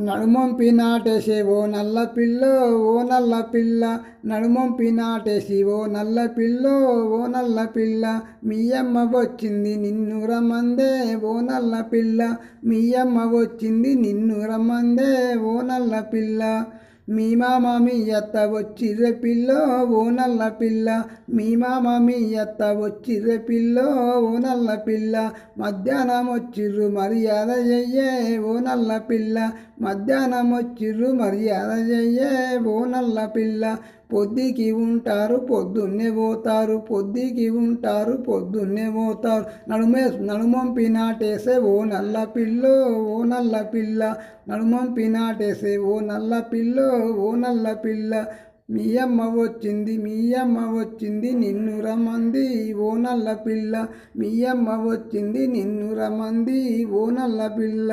నడుమొంపి నాటేసే ఓ నల్ల పిల్లో ఓ నల్ల పిల్ల, నడుమొంపి నాటేసి ఓ నల్ల పిల్లో ఓ నల్ల పిల్ల, మీ అమ్మ వచ్చింది నిన్ను రమ్మందే ఓ నల్ల పిల్ల, మీ అమ్మ వచ్చింది నిన్ను రమ్మందే ఓ నల్ల పిల్ల. మీ మామ మీ అత్త వచ్చిర్రె పిల్లో ఓ నల్ల పిల్ల, మీ మామ మీ అత్త వచ్చిర్రె పిల్లో ఓ నల్ల పిల్ల, మధ్యాహ్నం వచ్చిర్రు మర్యాద చెయ్యే ఓ నల్ల పిల్ల, మధ్యాహ్నం వచ్చిర్రు మర్యాద చెయ్యే ఓ నల్ల పిల్ల. పొద్దుకి ఉంటారు పొద్దున్నే పోతారు, పొద్దుకి ఉంటారు పొద్దున్నే పోతారు, నడుమొంపి నాటేసే ఓ నల్ల పిల్లో ఓ నల్ల పిల్ల, నడుమొంపి నాటేసే ఓ నల్ల పిల్లో ఓ నల్ల పిల్ల. మీ అమ్మ వచ్చింది మీ అమ్మ వచ్చింది నిన్ను రమ్మంది ఓ నల్ల పిల్ల, మీ అమ్మ వచ్చింది నిన్ను రమ్మంది ఓ నల్ల పిల్ల.